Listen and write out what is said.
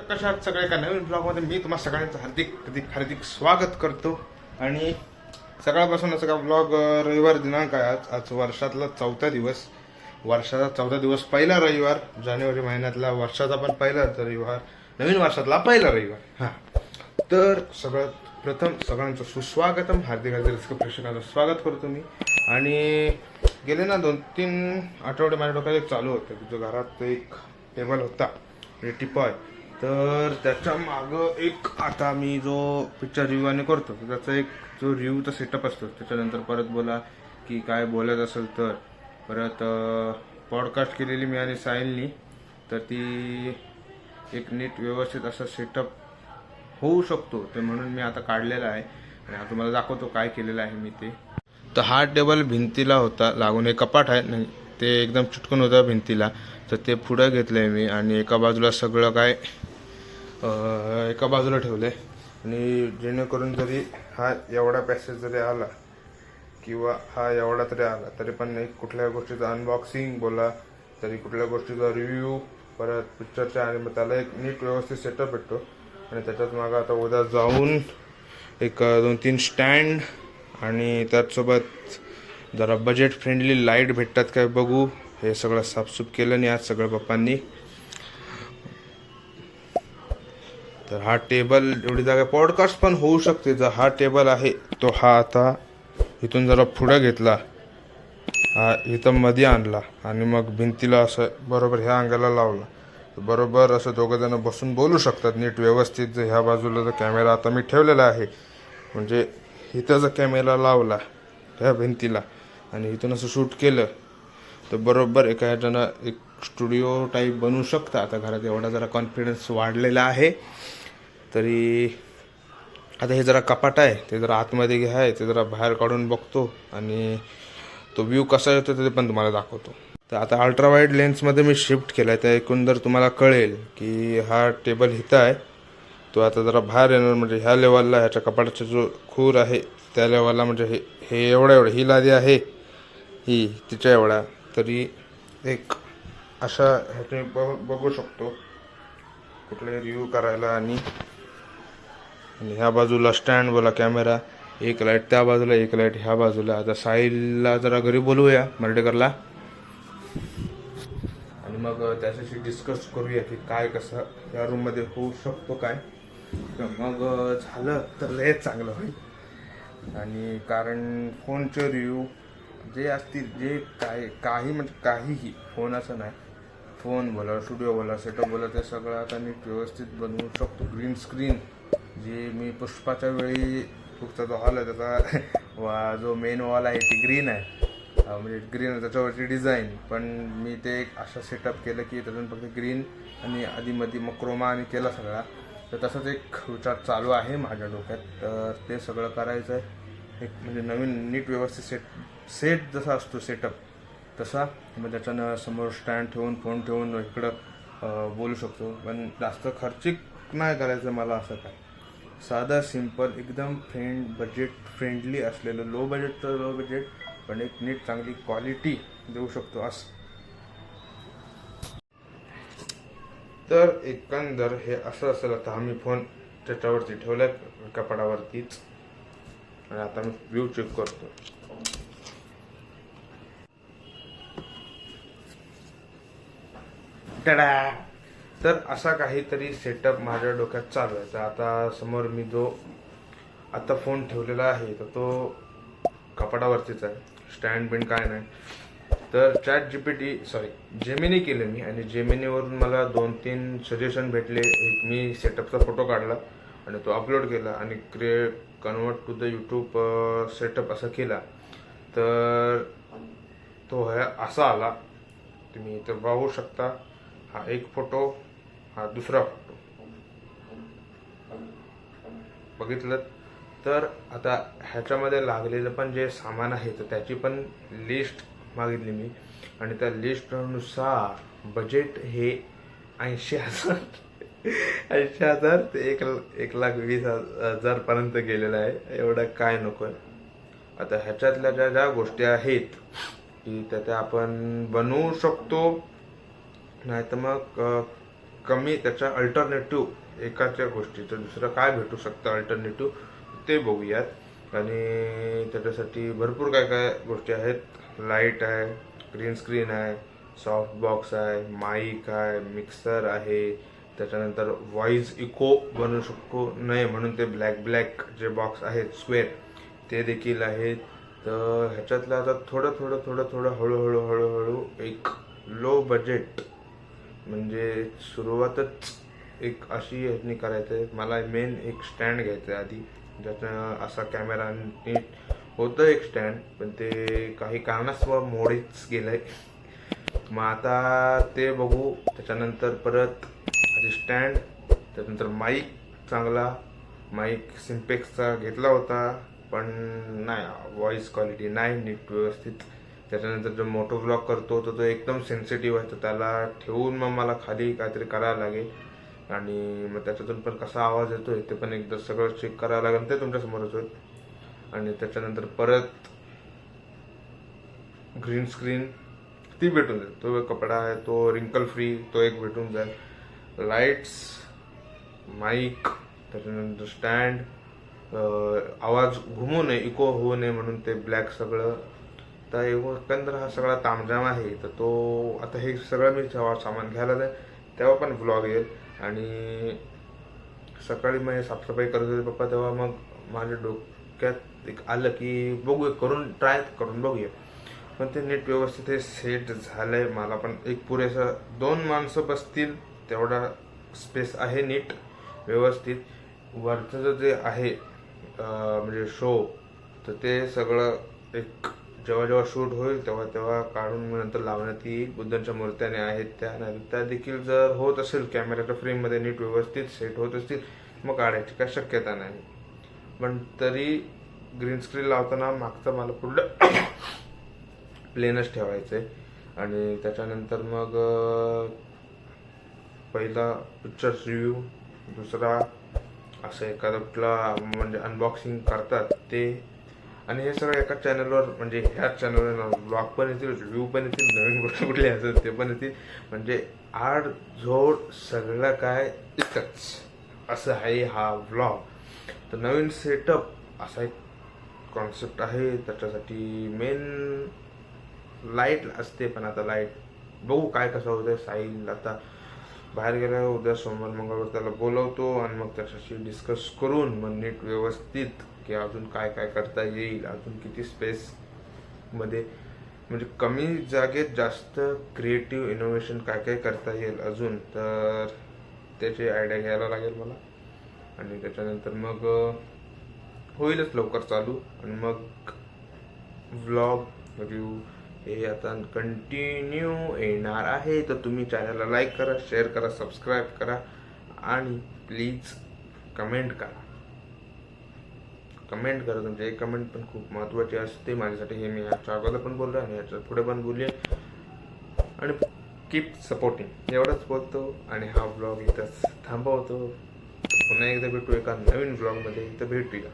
कशा आहात सगळे एका नवीन ब्लॉगमध्ये मी तुम्हा सगळ्यांचं हार्दिक स्वागत करतो. आणि सकाळपासून असं का ब्लॉग रविवार दिनांक आहे. आज वर्षातला चौथा दिवस, वर्षाचा चौथा दिवस, पहिला रविवार, जानेवारी महिन्यातला वर्षाचा पण पहिला रविवार, नवीन वर्षातला पहिला रविवार. हां, तर सगळ्यात प्रथम सगळ्यांचं सुस्वागतम, हार्दिक प्रेक्षकांचं स्वागत करतो मी. आणि गेले ना 2-3 आठवडे माझ्या डोक्यात एक चालू होतं की जो घरात एक टेबल होता टिपॉय, तर त्याच्या मागं एक आता मी जो पिक्चर रिव्ह्यू आणि करतो त्याचा एक जो रिव्ह्यूचा सेटअप असतो, त्याच्यानंतर परत बोला की काय बोलायचं असेल तर परत पॉडकास्ट केलेली मी आणि साहिलनी, तर ती एक नीट व्यवस्थित असा सेटअप होऊ शकतो ते म्हणून मी आता काढलेला आहे आणि आता तुम्हाला दाखवतो काय केलेलं आहे मी ते. तर हा टेबल भिंतीला होता लागून, एक कपाट आहे नाही ते एकदम चिटकून होतं भिंतीला, तर ते पुढं घेतलं आहे मी आणि एका बाजूला सगळं काय एका बाजूला ठेवलं आहे. आणि जेणेकरून जरी हा एवढा पॅसेज जरी आला किंवा हा एवढा तरी आला तरी पण एक कुठल्या गोष्टीचं अनबॉक्सिंग बोला, तरी कुठल्या गोष्टीचा रिव्ह्यू, परत पिक्चरच्या, आणि मग त्याला एक नीट व्यवस्थित सेटअप भेटतो. आणि त्याच्यात मागं आता उद्या जाऊन एक 2-3 स्टँड आणि त्याचसोबत जरा बजेट फ्रेंडली लाईट भेटतात काय बघू. हे सगळं साफसूफ केलं नाही आज सगळं पप्पांनी. तर हा टेबल एवढी जागा पॉडकास्ट पण होऊ शकते. जर हा टेबल आहे तो हा आता इथून जरा पुढं घेतला, हा इथं मध्ये आणला आणि मग भिंतीला असं बरोबर ह्या अंगाला लावला, बरोबर असं दोघं जण बसून बोलू शकतात नीट व्यवस्थित. जर ह्या बाजूला जर कॅमेरा आता मी ठेवलेला आहे, म्हणजे इथं जर कॅमेरा लावला ह्या भिंतीला आणि इथून असं शूट केलं तर बरोबर एका ह्याच्यानं एक स्टुडिओ टाईप बनवू शकतं. आता घरात एवढा जरा कॉन्फिडन्स वाढलेला आहे. तरी आता हे जरा कपाट आहे ते जरा आतमध्ये घ्या आहे, ते जरा बाहेर काढून बघतो आणि तो व्ह्यू कसा येतो ते पण तुम्हाला दाखवतो. तर आता अल्ट्रा वाईड लेन्समध्ये मी शिफ्ट केला आहे, त्या एकंदर तुम्हाला कळेल की हा टेबल इथं आहे, तो आता जरा बाहेर येणार, म्हणजे ह्या लेवलला ह्याच्या कपाटाचा जो खूर आहे त्या लेवलला, म्हणजे हे एवढं ही लादी आहे ही तिच्या एवढा, तरी एक अशा ह्याचे बघू शकतो कुठले रिव्ह्यू करायला. आणि ह्या बाजूला स्टँड बोला, कॅमेरा, एक लाईट त्या बाजूला, एक लाईट ह्या बाजूला. आता साहिलला जरा घरी बोलवूया मर्डेकरला आणि मग त्याच्याशी डिस्कस करूया की काय कसं या रूममध्ये होऊ शकतो काय. मग झालं तर लय चांगलं होईल. आणि कारण फोनचे रिव्ह्यू जे असतील, जे काही म्हणजे काहीही, फोन असं नाही, फोन बोला, स्टुडिओ बोला, सेटअप बोला, ते सगळं आता नीट व्यवस्थित बनवू शकतो. ग्रीन स्क्रीन जी मी पुष्पाच्या वेळी, पुढचा जो हॉल आहे त्याचा जो मेन वॉल आहे ती ग्रीन आहे, म्हणजे ग्रीन आहे त्याच्यावरची डिझाईन, पण मी ते एक अशा सेटअप केलं की त्यातून फक्त ग्रीन आणि आधीमध्ये मग क्रोमा आणि केला सगळा. तर तसंच एक विचार चालू आहे माझ्या डोक्यात, तर ते सगळं करायचं आहे. एक म्हणजे नवीन नीट व्यवस्थित सेट जसा असतो सेटअप तसा, मग त्याच्यानं समोर स्टँड ठेवून फोन ठेवून इकडं बोलू शकतो. पण जास्त खर्चिक नाही करायचं मला, असं काय साधा सिंपल एकदम बजेट फ्रेंडली असलेलं, लो बजेट पण एक नीट चांगली क्वालिटी देऊ शकतो असं. तर एकंदर हे असं असेल. आता आम्ही फोन त्याच्यावरती ठेवलाय कपाडावरतीच आणि आता मी व्ह्यू चेक करतो. टडा! तर असा काहीतरी सेटअप माझ्या डोक्यात चालू आहे. तर आता समोर मी जो आता फोन ठेवलेला आहे तर तो कपाटावरतीच आहे, स्टँड बिंड काय नाही. तर जेमिनी केलं मी आणि जेमिनीवरून मला 2-3 सजेशन भेटले. एक मी सेटअपचा फोटो काढला आणि तो अपलोड केला आणि convert to the YouTube setup असा केला, तर तो असा आला. तुम्ही इथं पाहू शकता, हा एक फोटो, हा दुसरा फोटो बघितलं. तर आता ह्याच्यामध्ये लागलेलं पण जे सामान आहे तर त्याची पण लिस्ट मागितली मी आणि त्या लिस्टनुसार बजेट हे 80,000 ते 1,20,000 पर्यंत गेलेलं आहे. एवढं काय नको आहे. आता ह्याच्यातल्या ज्या गोष्टी आहेत की त्या आपण बनवू शकतो, नाही तर मग कमी त्याच्या अल्टरनेटिव्ह एकाच्या गोष्टीचं दुसरं काय भेटू शकतं अल्टरनेटिव्ह ते बघूयात. आणि त्याच्यासाठी भरपूर काय काय गोष्टी आहेत. लाईट आहे, ग्रीन स्क्रीन आहे, सॉफ्ट बॉक्स आहे, माईक आहे, मिक्सर आहे, त्याच्यानंतर व्हॉइस इको बनवू शकतो नाही म्हणून ते ब्लॅक जे बॉक्स आहेत स्क्वेअर ते देखील आहेत. तर ह्याच्यातलं आता थोडं हळूहळू एक लो बजेट म्हणजे सुरुवातच एक अशी ह्यानी करायचं आहे. मला मेन एक स्टँड घ्यायचं आहे आधी, ज्याचं असा कॅमेरा नीट होतं एक स्टँड, पण ते काही कारणास्तव मोडीच गेलंय. मग आता ते बघू. त्याच्यानंतर परत आधी स्टँड, त्याच्यानंतर माईक चांगला. माईक सिम्पेक्सचा घेतला होता पण नाही, व्हॉइस क्वालिटी नाही नीट व्यवस्थित. त्याच्यानंतर जो मोटो ब्लॉग करतो तो एकदम सेन्सिटिव्ह आहे, तर त्याला ठेवून मग मला खाली काहीतरी करायला लागेल. आणि मग त्याच्यातून पण कसा आवाज येतोय ते पण एकदा सगळं चेक करायला लागेल, ते तुमच्यासमोरच होईल. आणि त्याच्यानंतर परत ग्रीन स्क्रीन ती भेटून जाईल. तो एक कपडा आहे, तो रिंकल फ्री, तो एक भेटून जाईल. लाईट्स, माईक, त्याच्यानंतर स्टँड, आवाज घुमू नये, इको होऊ नये म्हणून ते ब्लॅक सगळं. तर एकंदर हा सगळा तामजाम आहे. तर तो आता हे सगळं मी जेव्हा सामान घ्यायला जाईल तेव्हा पण व्लॉग येईल. आणि सकाळी मग साफसफाई करत होते पप्पा, तेव्हा मग माझ्या डोक्यात एक आलं की बघूया, ट्राय करून बघूया. पण ते नीट व्यवस्थित हे सेट झालंय. मला पण एक पुरेसं 2 माणसं बसतील तेवढा स्पेस आहे नीट व्यवस्थित. वरचं जे आहे म्हणजे शो, तर ते सगळं एक जेव्हा शूट होईल तेव्हा काढून नंतर लावण्यात येईल. बुद्धांच्या मूर्त्याने आहेत त्या देखील जर होत असेल कॅमेऱ्याच्या फ्रेममध्ये नीट व्यवस्थित सेट होत असतील मग काढायची काय शक्यता नाही. पण तरी ग्रीन स्क्रीन लावताना मागचं मला पुढलं प्लेनच ठेवायचं आहे. आणि त्याच्यानंतर मग पहिला पिक्चर्स रिव्ह्यू, दुसरा असं एखादा कुठला म्हणजे अनबॉक्सिंग करतात ते. आणि हे सगळं एका चॅनलवर म्हणजे ह्याच चॅनलवर ब्लॉग पण येतील, रिव्ह्यू पण येतील, नवीन गोष्टी कुठले असतात ते पण येतील. म्हणजे आड जोड सगळं काय एकच असं आहे हा व्लॉग. तर नवीन सेटअप असा एक कॉन्सेप्ट आहे. त्याच्यासाठी मेन लाईट असते, पण आता लाईट बघू काय कसं होतं. साईल आता बाहेर गेला, उद्या सोमवार मंगळवार त्याला बोलवतो आणि मग त्याच्याशी डिस्कस करून मग नीट व्यवस्थित की अजून काय काय करता येईल, अजून किती स्पेस मध्ये म्हणजे कमी जागेत जास्त क्रिएटिव्ह इनोव्हेशन काय काय करता येईल अजून, तर त्याची आयडिया घ्यायला लागेल मला. आणि त्याच्यानंतर मग होईलच लवकर चालू. आणि मग व्लॉग रिव्ह्यू हे आता कंटिन्यू येणार आहे. तर तुम्ही चॅनलला लाईक करा, शेअर करा, सबस्क्राईब करा आणि प्लीज कमेंट करा. तुमचे एक कमेंट पण खूप महत्त्वाची असते माझ्यासाठी. हे मी याच्या अगोदर पण बोललो आणि याच्या पुढे पण बोलले. आणि कीप सपोर्टिंग एवढंच बोलतो आणि हा ब्लॉग इथंच थांबवतो. पुन्हा एकदा भेटू एका नवीन ब्लॉगमध्ये. इथं भेटूया.